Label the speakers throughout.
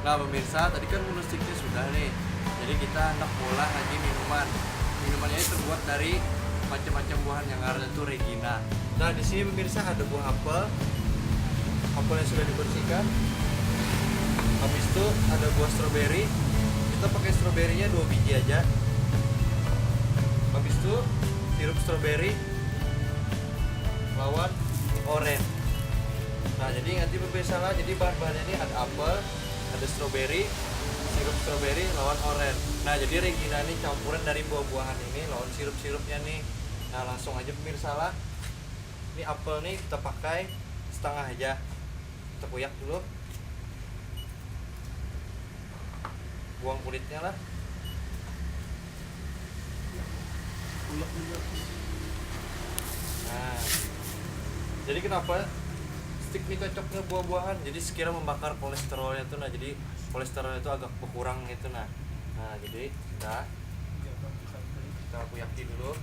Speaker 1: Nah pemirsa, tadi kan menu sticknya sudah nih. Jadi kita hendak mulai lagi minuman. Minumannya ini terbuat dari macam-macam buahan yang ada itu Regina. Nah di sini pemirsa ada buah apel. Apel yang sudah dibersihkan. Habis itu ada buah stroberi. Kita pakai stroberinya 2 biji aja. Habis itu sirup stroberi lawan oren. Nah jadi nanti pemirsa lah, jadi bahan-bahannya ini ada apel, ada stroberi, sirup stroberi lawan oren. Nah jadi Regina ini campuran dari buah-buahan ini lawan sirup-sirupnya nih. Nah langsung aja pemirsa lah. Ini apel nih kita pakai setengah aja. Kita kuyak dulu. Buang kulitnya lah. Nah jadi kenapa stick ini cocoknya buah-buahan, jadi sekira membakar kolesterolnya tuh. Nah jadi kolesterol itu agak berkurang gitu. Nah jadi kita kuyaki dulu.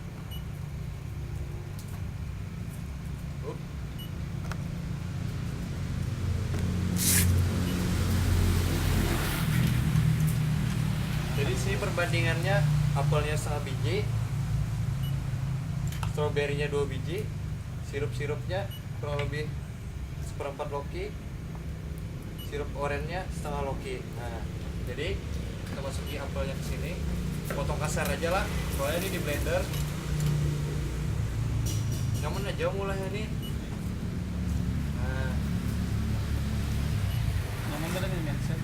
Speaker 1: Jadi sini perbandingannya apelnya setengah biji, stroberinya 2 biji, sirup-sirupnya kurang lebih seperempat loki, sirup orennya setengah loki. Nah jadi kita masuki apelnya ke sini, potong kasar aja lah, soalnya ini di blender. Nyaman aja mulainya nih. Nah
Speaker 2: Nyaman kan ini mention.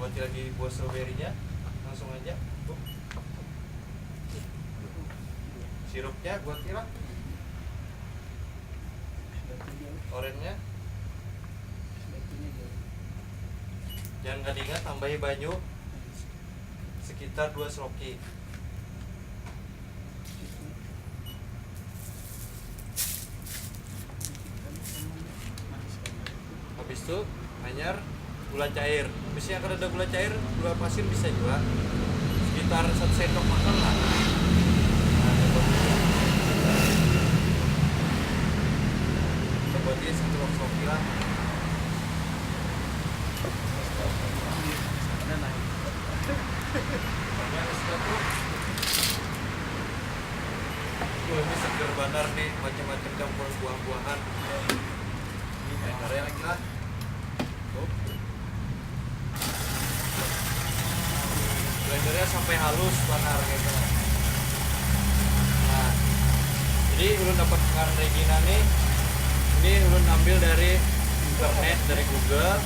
Speaker 1: buat lagi buah stroberinya langsung aja. Sirupnya gua kira, orennya jangan kadingan, tambahi banyu sekitar 2 seloki. Habis itu anyar gula cair. Biasanya kalau ada gula cair, gula pasir bisa juga sekitar 1 sendok makan lah. Kita buat dia 1 seloki lah.
Speaker 2: Ada naik.
Speaker 1: Ini segar bandar nih, macam-macam campur buah-buahan. Ini blendernya lagi lah. Blendernya sampai halus bandar gitu. Nah, jadi ulun dapat pengaruh Regina nih. Ini ulun ambil dari internet, dari Google,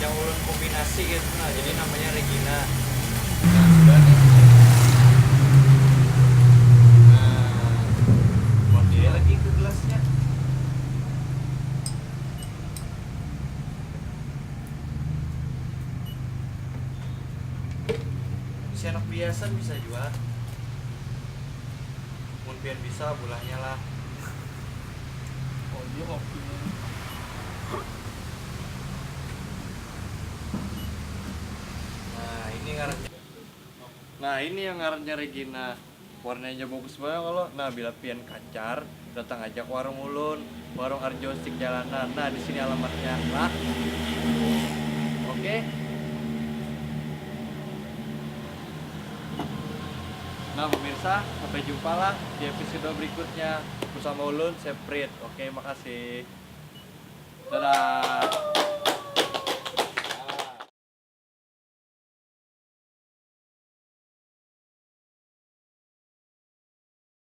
Speaker 1: yang ulun kombinasi gitu. Nah, jadi namanya Regina. Nah, sudah nih. Lagi ke gelasnya. Bisa enak biasa bisa juga. Mungkin bisa bulahnya lah.
Speaker 2: Oh dia kopi.
Speaker 1: Nah ini yang ngarannya Regina. Warnanya bagus banget kalau. Nah bila pian kacar, datang aja ke warung ulun, warung Arjo Stick Jalanan. Nah di sini alamatnya lah. Oke. Nah pemirsa, sampai jumpa lah di episode berikutnya bersama ulun Separate. Oke, makasih. Dadah.